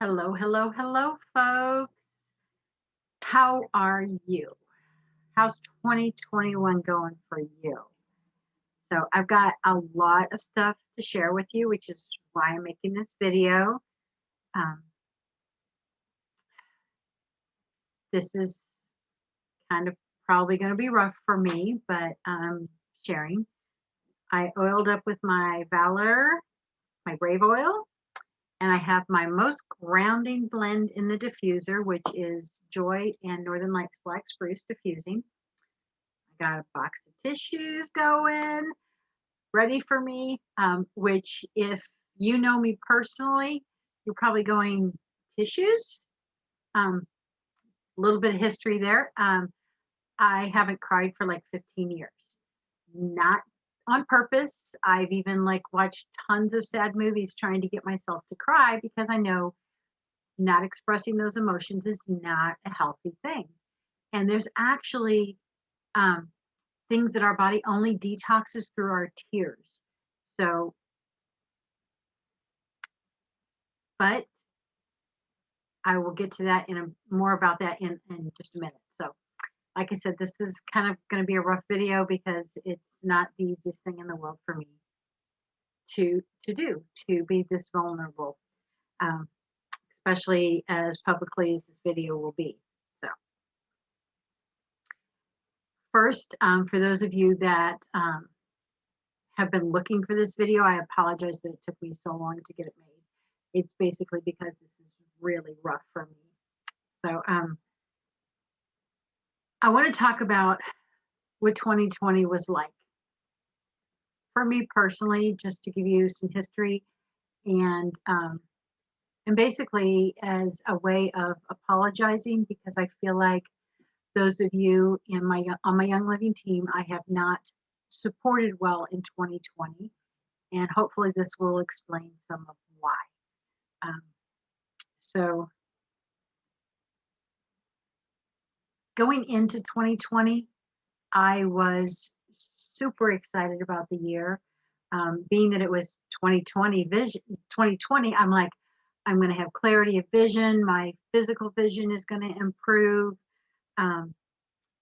Hello, hello, hello, folks. How are you? How's 2021 going for you? So, I've got a lot of stuff to share with you, which is why I'm making this video. Um, this is kind of probably going to be rough for me, but I'm sharing. I oiled up with my Valor, my Brave oil, and I have my most grounding blend in the diffuser, which is Joy and Northern Lights Black Spruce diffusing. I got a box of tissues going, ready for me, which if you know me personally, you're probably going, tissues? A little bit of history there. I haven't cried for like 15 years. Not on purpose. I've even like watched tons of sad movies trying to get myself to cry because I know not expressing those emotions is not a healthy thing. And there's actually um, things that our body only detoxes through our tears. So, but I will get to that more about that in just a minute. So, like I said, this is kind of going to be a rough video because it's not the easiest thing in the world for me to do to be this vulnerable, um, especially as publicly as this video will be. So, first, for those of you that have been looking for this video, I apologize that it took me so long to get it made. It's basically because this is really rough for me. So, I want to talk about what 2020 was like for me personally, just to give you some history and um, and basically as a way of apologizing because I feel like those of you in on my Young Living team I have not supported well in 2020, and hopefully this will explain some of why. Um, so going into 2020, I was super excited about the year. Being that it was 2020 vision, 2020, I'm like, I'm going to have clarity of vision. My physical vision is going to improve. Um,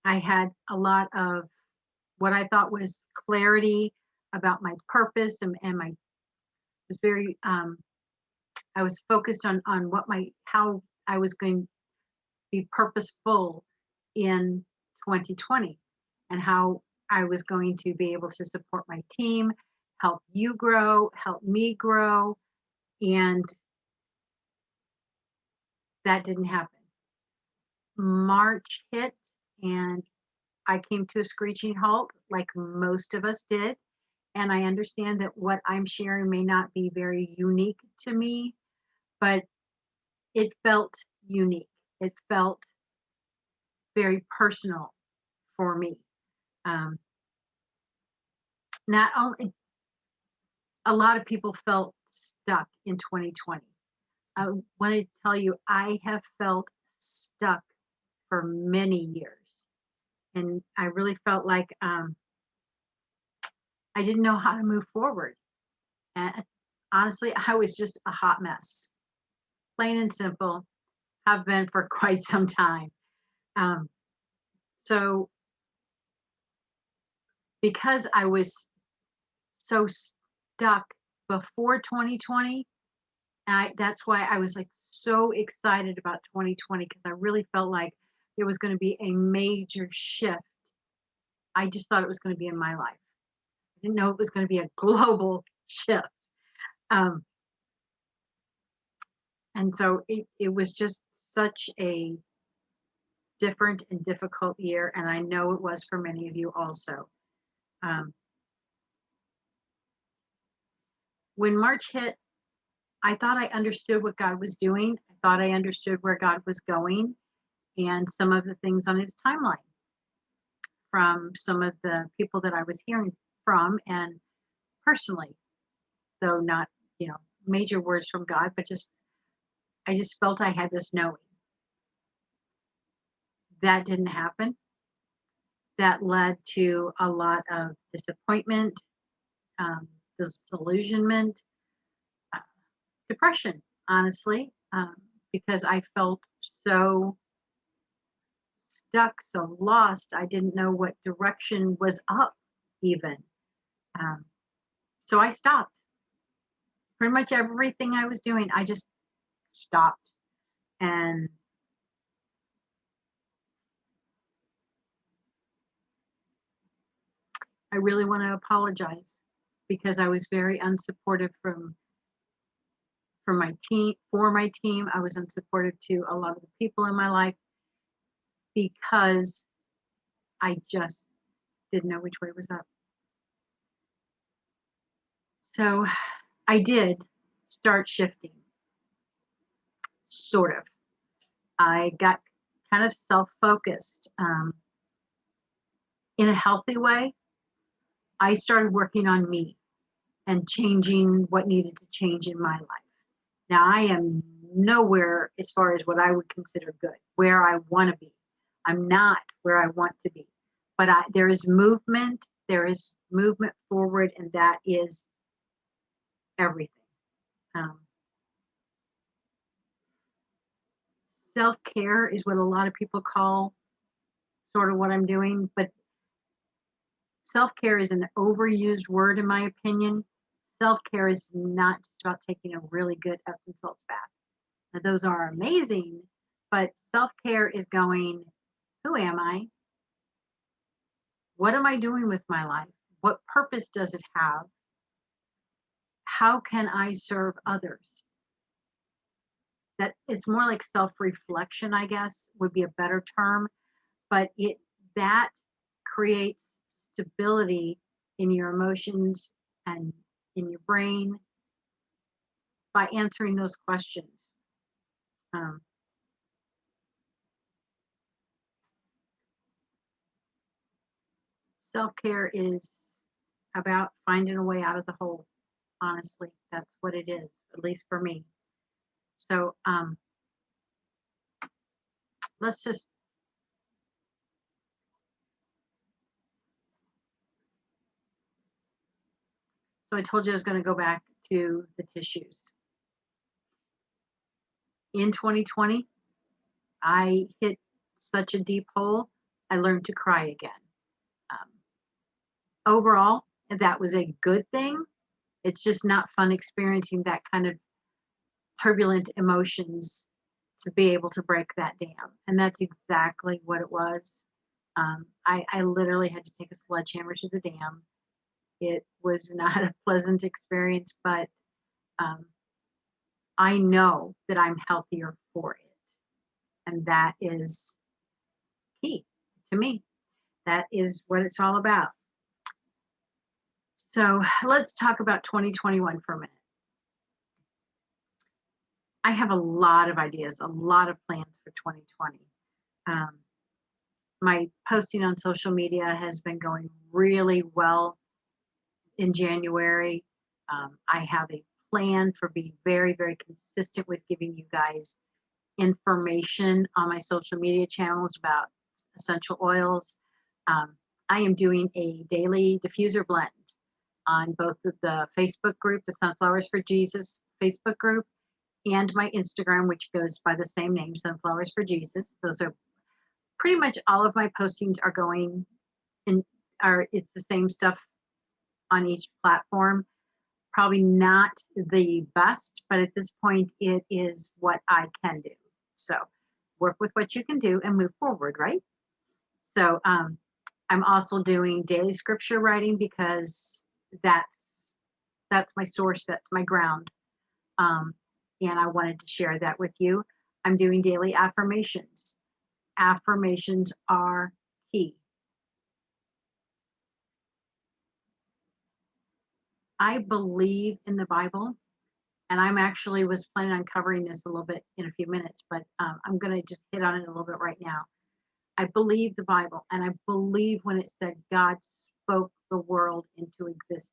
I had a lot of what I thought was clarity about my purpose, and my was very. I was focused on what my how I was going to be purposeful in 2020 and how I was going to be able to support my team, help you grow, help me grow. And that didn't happen. March hit and I came to a screeching halt, like most of us did. And I understand that what I'm sharing may not be very unique to me, but it felt unique. It felt very personal for me. Um, Not only a lot of people felt stuck in 2020. I want to tell you, I have felt stuck for many years. And I really felt like I didn't know how to move forward. And honestly, I was just a hot mess, plain and simple, have been for quite some time. Um, so, because I was so stuck before 2020, that's why I was like so excited about 2020 because I really felt like there was going to be a major shift. I just thought it was going to be in my life. I didn't know it was going to be a global shift. Um, and so it was just such a different and difficult year. And I know it was for many of you also. Um, when March hit, I thought I understood what God was doing. I thought I understood where God was going and some of the things on his timeline from some of the people that I was hearing from and personally, though not, you know, major words from God, but just I just felt I had this knowing. That didn't happen. That led to a lot of disappointment, um, disillusionment, uh, depression, honestly. because I felt so stuck, so lost. I didn't know what direction was up even. Um, so I stopped. Pretty much everything I was doing, I just stopped. And I really want to apologize because I was very unsupportive from my team, for my team. I was unsupportive to a lot of the people in my life because I just didn't know which way was up. So I did start shifting, sort of. I got kind of self-focused in a healthy way. I started working on me and changing what needed to change in my life. Now, I am nowhere as far as what I would consider good, where I want to be. I'm not where I want to be, but there is movement. There is movement forward, and that is everything. Um, Self-care is what a lot of people call sort of what I'm doing, but self-care is an overused word in my opinion. Self-care is not just about taking a really good Epsom salts bath. Now, those are amazing, but self-care is going, who am I? What am I doing with my life? What purpose does it have? How can I serve others? That is more like self-reflection, I guess, would be a better term, but that creates stability in your emotions and in your brain by answering those questions. Um, Self-care is about finding a way out of the hole. Honestly, that's what it is, at least for me. So let's just, so I told you I was going to go back to the tissues. In 2020, I hit such a deep hole, I learned to cry again. Um, Overall, that was a good thing. It's just not fun experiencing that kind of turbulent emotions to be able to break that dam. And that's exactly what it was. I literally had to take a sledgehammer to the dam. It was not a pleasant experience, but um, I know that I'm healthier for it. And that is key to me. That is what it's all about. So let's talk about 2021 for a minute. I have a lot of ideas, a lot of plans for 2020. Um, my posting on social media has been going really well in January. I have a plan for being very, very consistent with giving you guys information on my social media channels about essential oils. Um, I am doing a daily diffuser blend on both of the Facebook group, the Sunflowers for Jesus Facebook group, and my Instagram, which goes by the same name, Sunflowers for Jesus. Those are pretty much all of my postings are going in, it's the same stuff on each platform. Probably not the best, but at this point, it is what I can do. So work with what you can do and move forward, right? So I'm also doing daily scripture writing because that's my source, that's my ground. And I wanted to share that with you. I'm doing daily affirmations. Affirmations are key. I believe in the Bible, and I'm actually was planning on covering this a little bit in a few minutes, but I'm going to just hit on it a little bit right now. I believe the Bible, and I believe when it said God spoke the world into existence.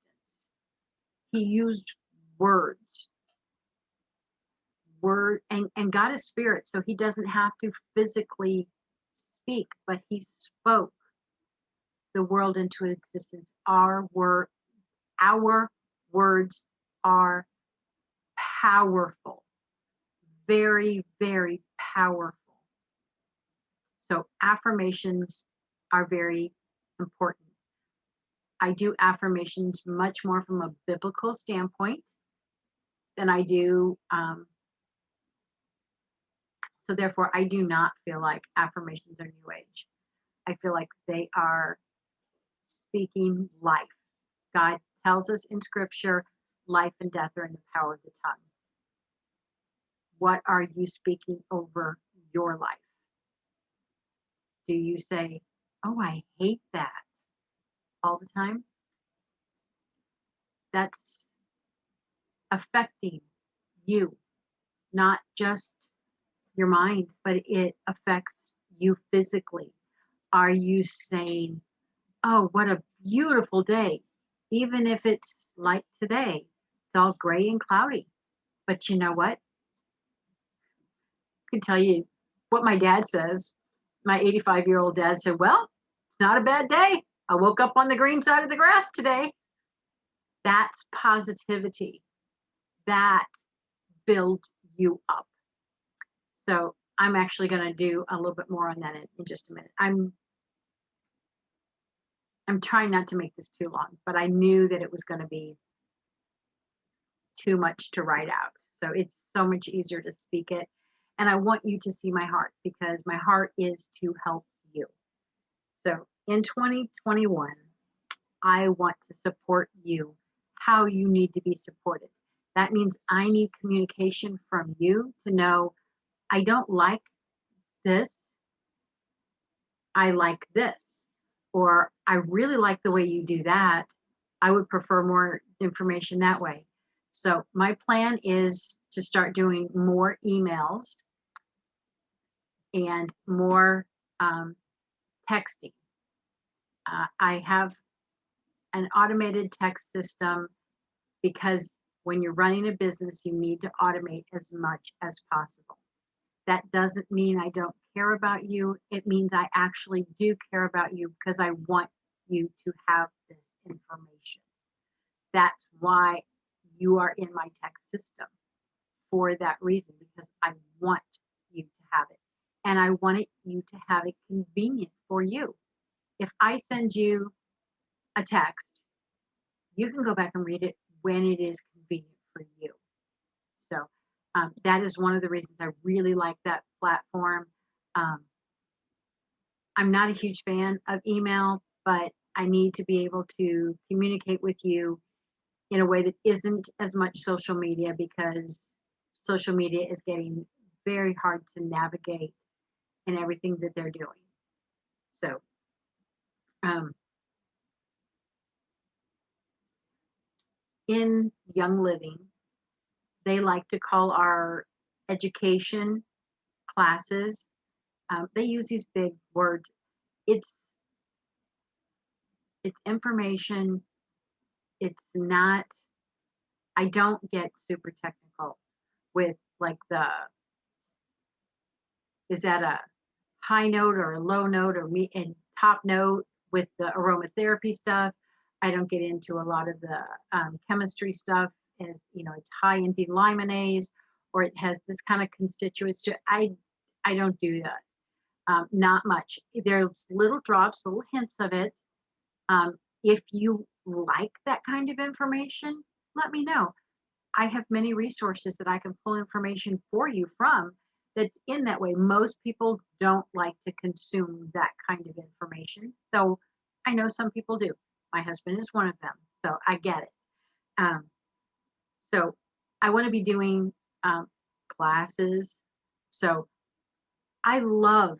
He used words, and God is spirit, so he doesn't have to physically speak, but he spoke the world into existence. Our words are powerful, very, very powerful. So affirmations are very important. I do affirmations much more from a biblical standpoint than I do. So therefore, I do not feel like affirmations are new age. I feel like they are speaking life. God tells us in scripture, life and death are in the power of the tongue. What are you speaking over your life? Do you say, oh, I hate that all the time? That's affecting you, not just your mind, but it affects you physically. Are you saying, oh, what a beautiful day, even if it's like today, it's all gray and cloudy. But you know what? I can tell you what my dad says. My 85-year-old dad said, well, it's not a bad day. I woke up on the green side of the grass today. That's positivity. That builds you up. So I'm actually going to do a little bit more on that in just a minute. I'm trying not to make this too long, but I knew that it was going to be too much to write out. So it's so much easier to speak it. And I want you to see my heart because my heart is to help you. So in 2021, I want to support you how you need to be supported. That means I need communication from you to know I don't like this, I like this, or I really like the way you do that. I would prefer more information that way. So my plan is to start doing more emails and more texting. I have an automated text system because when you're running a business, you need to automate as much as possible. That doesn't mean I don't care about you. It means I actually do care about you because I want you to have this information. That's why you are in my text system for that reason, because I want you to have it. And I want you to have it convenient for you. If I send you a text, you can go back and read it when it is convenient for you. So that is one of the reasons I really like that platform. Um, I'm not a huge fan of email, but I need to be able to communicate with you in a way that isn't as much social media because social media is getting very hard to navigate in everything that they're doing. So, um, in Young Living, they like to call our education classes, they use these big words. It's it's information. It's not. I don't get super technical with like the is that a high note or a low note or me and top note with the aromatherapy stuff. I don't get into a lot of the chemistry stuff as you know it's high in D-limonase or it has this kind of constituents to I don't do that. Not much. There's little drops, little hints of it. If you like that kind of information, let me know. I have many resources that I can pull information for you from that's in that way. Most people don't like to consume that kind of information, though I know some people do. My husband is one of them, so I get it. Um, so I want to be doing classes. So I love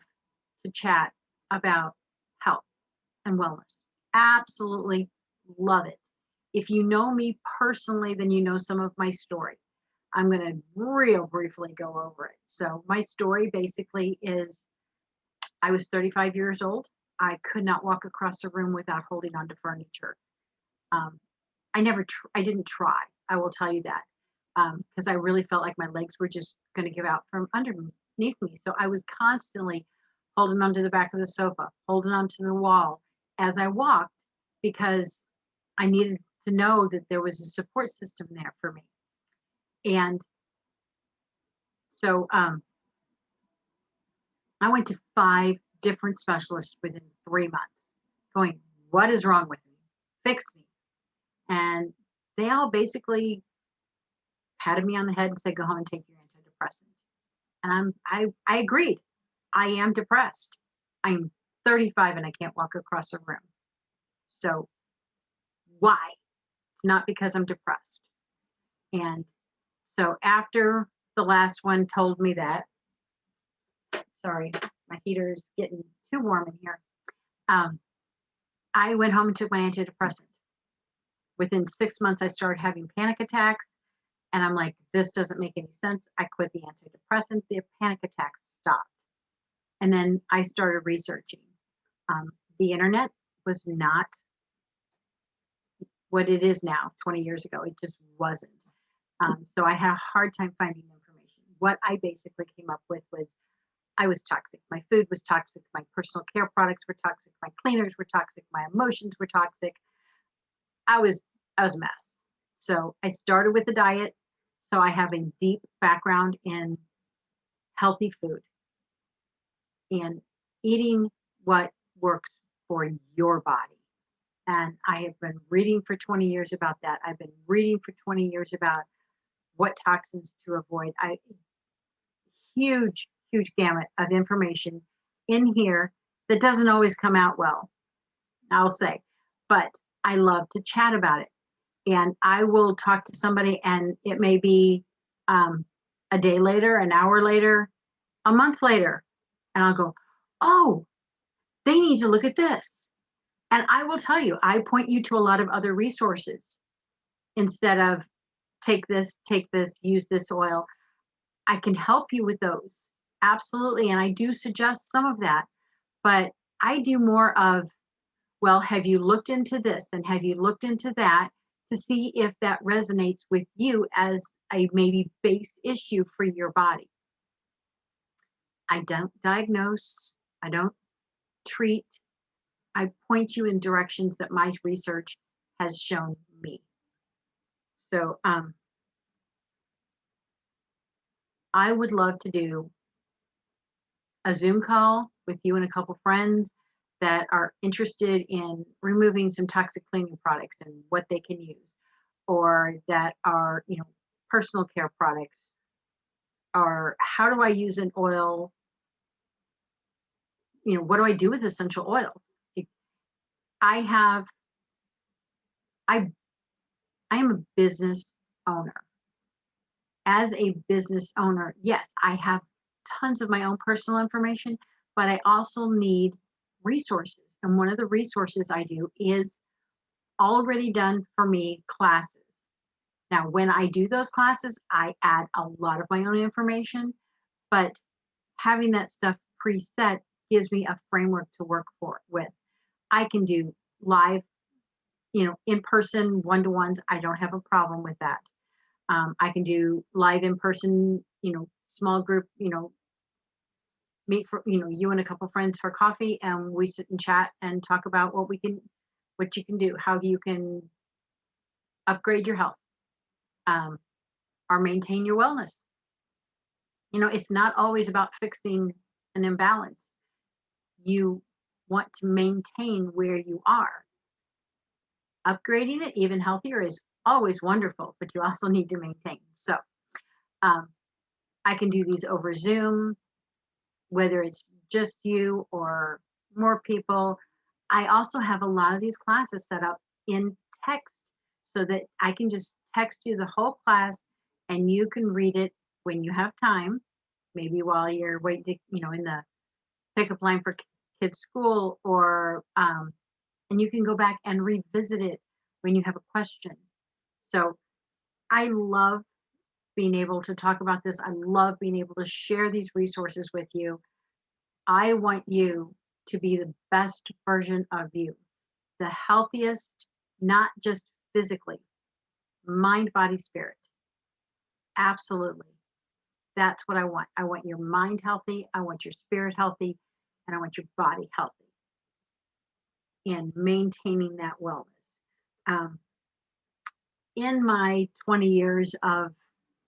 to chat about health and wellness. Absolutely love it. If you know me personally, then you know some of my story. I'm going to real briefly go over it. So, my story basically is I was 35 years old. I could not walk across a room without holding onto furniture. Um, I didn't try. I will tell you that because I really felt like my legs were just going to give out from underneath me. So I was constantly holding onto the back of the sofa, holding onto the wall as I walked because I needed to know that there was a support system there for me. And So I went to 5 different specialists within 3 months, going, "What is wrong with me? Fix me." And they all basically patted me on the head and said, "Go home and take your antidepressant." And I agreed. I am depressed. I'm 35 and I can't walk across a room. So why? It's not because I'm depressed. And so after the last one told me that, sorry, my heater is getting too warm in here. Um, I went home and took my antidepressant. Within 6 months, I started having panic attacks. And I'm like, this doesn't make any sense. I quit the antidepressant. The panic attacks stopped. And then I started researching. The internet was not what it is now 20 years ago. It just wasn't. So I had a hard time finding information. What I basically came up with was I was toxic. My food was toxic. My personal care products were toxic. My cleaners were toxic. My emotions were toxic. I was I was a mess. So I started with the diet. So I have a deep background in healthy food and eating what works for your body. And I have been reading for 20 years about that. I've been reading for 20 years about what toxins to avoid. I huge, huge gamut of information in here that doesn't always come out well, I'll say. But I love to chat about it. And I will talk to somebody, and it may be um, a day later, an hour later, a month later, and I'll go, oh, they need to look at this. And I will tell you, I point you to a lot of other resources instead of take this, use this oil. I can help you with those. Absolutely. And I do suggest some of that, but I do more of, well, have you looked into this and have you looked into that to see if that resonates with you as a maybe base issue for your body? I don't diagnose, I don't treat, I point you in directions that my research has shown me. So I would love to do a Zoom call with you and a couple friends that are interested in removing some toxic cleaning products and what they can use, or that are, personal care products, or how do I use an oil? What do I do with essential oils? I have, I, I am a business owner. As a business owner, yes, I have tons of my own personal information, but I also need resources. And one of the resources I do is already done for me classes. Now, when I do those classes, I add a lot of my own information, but having that stuff preset gives me a framework to work with. I can do live, in person one-to-ones. I don't have a problem with that. I can do live in person, small group, meet for, you and a couple friends for coffee, and we sit and chat and talk about what you can do, how you can upgrade your health, um, or maintain your wellness. It's not always about fixing an imbalance. You want to maintain where you are. Upgrading it even healthier is always wonderful, but you also need to maintain. So um, I can do these over Zoom, whether it's just you or more people. I also have a lot of these classes set up in text so that I can just text you the whole class and you can read it when you have time, maybe while you're waiting to, in the pickup line for kids' school, or, and you can go back and revisit it when you have a question. So I love being able to talk about this. I love being able to share these resources with you. I want you to be the best version of you, the healthiest, not just physically, mind, body, spirit. Absolutely. That's what I want. I want your mind healthy. I want your spirit healthy. And I want your body healthy and maintaining that wellness. Um, in my 20 years of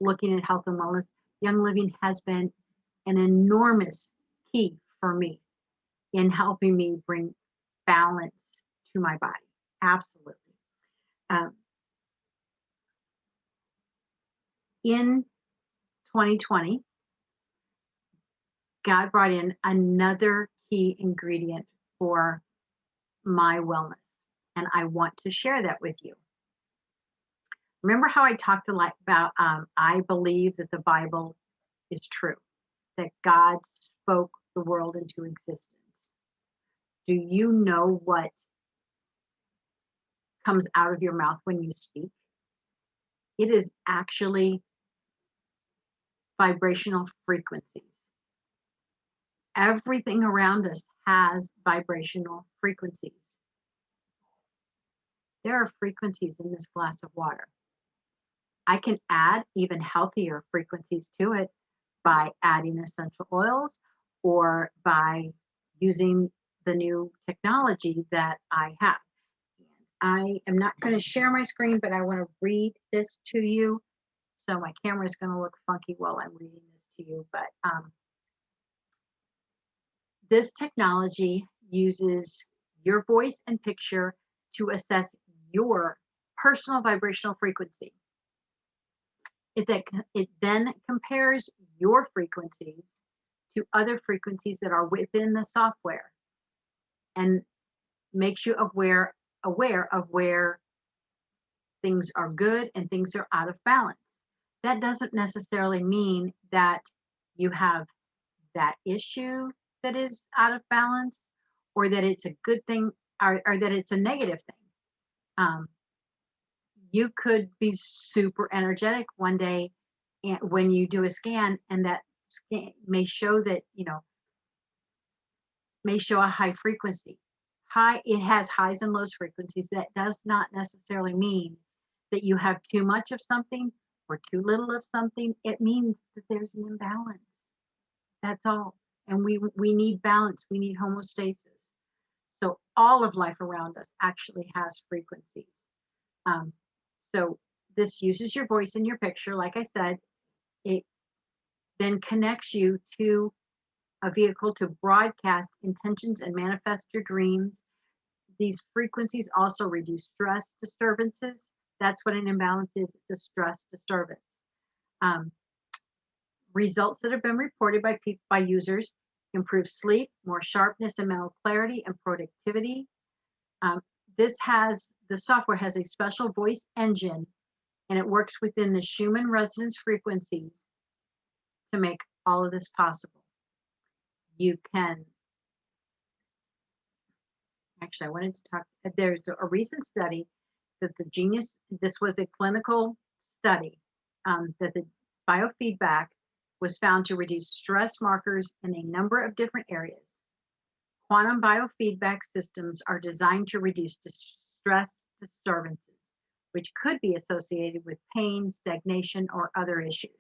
looking at health and wellness, Young Living has been an enormous key for me in helping me bring balance to my body. Absolutely. Um, in 2020, God brought in another key ingredient for my wellness, and I want to share that with you. Remember how I talked a lot about I believe that the Bible is true, that God spoke the world into existence. Do you know what comes out of your mouth when you speak? It is actually vibrational frequencies. Everything around us has vibrational frequencies. There are frequencies in this glass of water. I can add even healthier frequencies to it by adding essential oils or by using the new technology that I have. I am not going to share my screen, but I want to read this to you. So my camera is going to look funky while I'm reading this to you. But this technology uses your voice and picture to assess your personal vibrational frequency. It then compares your frequencies to other frequencies that are within the software and makes you aware of where things are good and things are out of balance. That doesn't necessarily mean that you have that issue that is out of balance or that it's a good thing or that it's a negative thing. You could be super energetic one day and when you do a scan and that scan may show that, may show a high frequency. It has highs and lows frequencies. That does not necessarily mean that you have too much of something or too little of something. It means that there's an imbalance. That's all. And we need balance. We need homeostasis. So all of life around us actually has frequencies. Um, so this uses your voice and your picture. Like I said, it then connects you to a vehicle to broadcast intentions and manifest your dreams. These frequencies also reduce stress disturbances. That's what an imbalance is. It's a stress disturbance. Um, Results that have been reported by users: improve sleep, more sharpness and mental clarity, and productivity. Um, the software has a special voice engine, and it works within the Schumann resonance frequencies to make all of this possible. You can actually, I wanted to talk. There's a recent study that this was a clinical study, that the biofeedback was found to reduce stress markers in a number of different areas. Quantum biofeedback systems are designed to reduce stress disturbances, which could be associated with pain, stagnation, or other issues.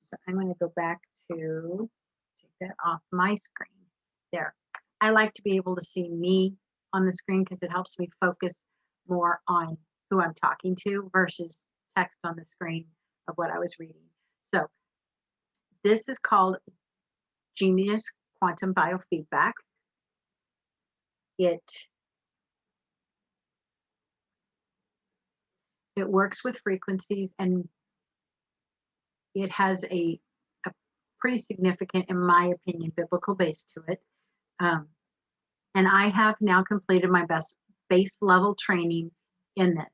So I'm going to go back to take that off my screen. There. I like to be able to see me on the screen because it helps me focus more on who I'm talking to versus text on the screen of what I was reading. So this is called Genius Quantum Biofeedback. It works with frequencies and it has a pretty significant, in my opinion, biblical base to it. And I have now completed my base level training in this.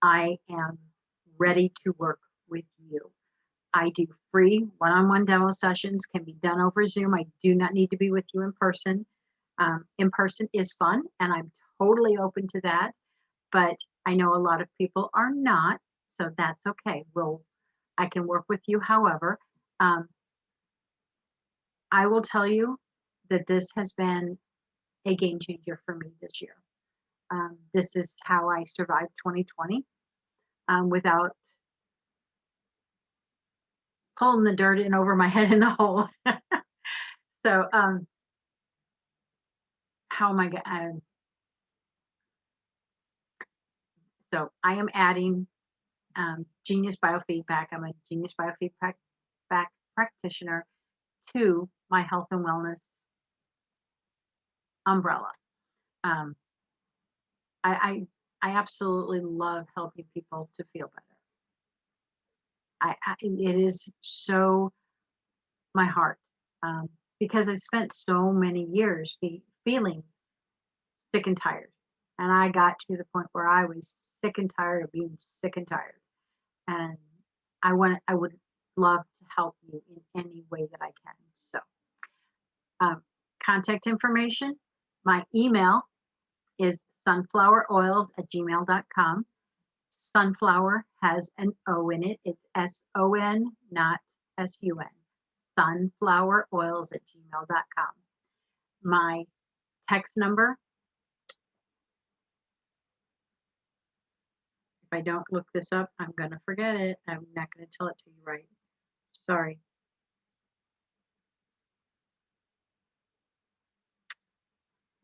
I am ready to work with you. I do free one-on-one demo sessions, can be done over Zoom. I do not need to be with you in person. In person is fun, and I'm totally open to that. But I know a lot of people are not, so that's okay. I can work with you. However, I will tell you that this has been a game changer for me this year. This is how I survived 2020 without pulling the dirt in over my head in the hole. So, how am I going? So, I am adding Genius Biofeedback. I'm a Genius Biofeedback practitioner to my health and wellness umbrella. Um, I absolutely love helping people to feel better. It is so my heart, um, because I spent so many years feeling sick and tired, and I got to the point where I was sick and tired of being sick and tired, and I would love to help you in any way that I can. So, um, contact information. My email is sunfloweroils@gmail.com. Sunflower has an O in it. It's SON, not SUN. Sunfloweroils@gmail.com. My text number, if I don't look this up, I'm going to forget it. I'm not going to tell it to you right. Sorry.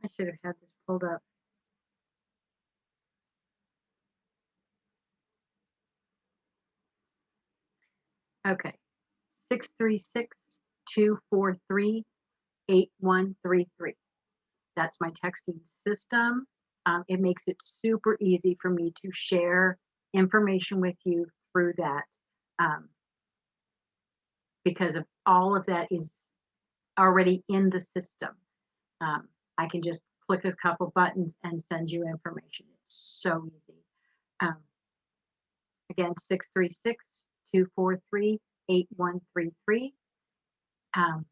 I should have had this pulled up. Okay. 636-243-8133. That's my texting system. It makes it super easy for me to share information with you through that, um, because of all of that is already in the system. Um, I can just click a couple buttons and send you information. It's so easy. Um, again, 636-243-8133. Um,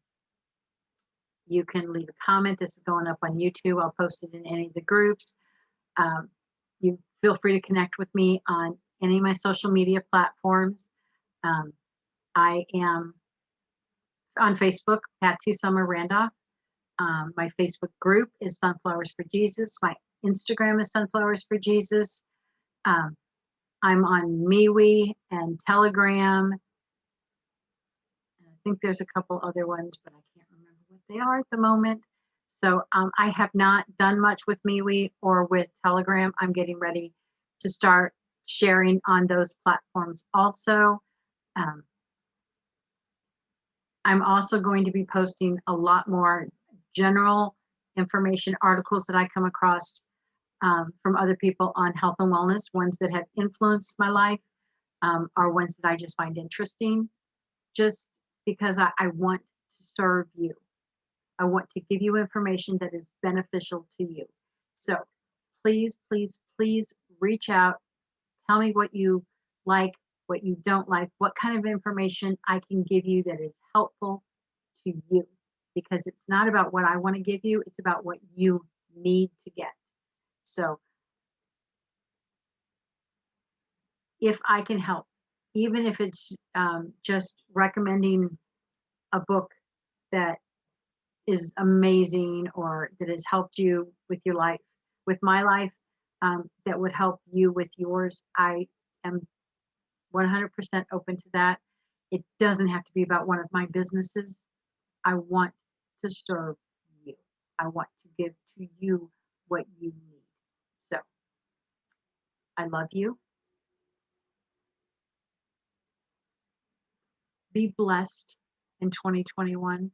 you can leave a comment. This is going up on YouTube. I'll post it in any of the groups. Um, you feel free to connect with me on any of my social media platforms. Um, I am on Facebook, Patsy Summer Randolph. My Facebook group is Sunflowers for Jesus. My Instagram is Sunflowers for Jesus. Um, I'm on MeWe and Telegram. And I think there's a couple other ones, but I can't remember what they are at the moment. So I have not done much with MeWe or with Telegram. I'm getting ready to start sharing on those platforms also. Um, I'm also going to be posting a lot more general information articles that I come across from other people on health and wellness, ones that have influenced my life, or ones that I just find interesting, just because I want to serve you. I want to give you information that is beneficial to you. So please, please, please reach out. Tell me what you like, what you don't like, what kind of information I can give you that is helpful to you. Because it's not about what I want to give you, it's about what you need to get. So if I can help, even if it's just recommending a book that is amazing or that has helped you with your life, with my life, that would help you with yours, I am 100% open to that. It doesn't have to be about one of my businesses. I want to serve you. I want to give to you what you need. So I love you. Be blessed in 2021.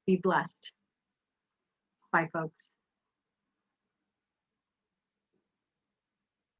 Be blessed. Bye, folks.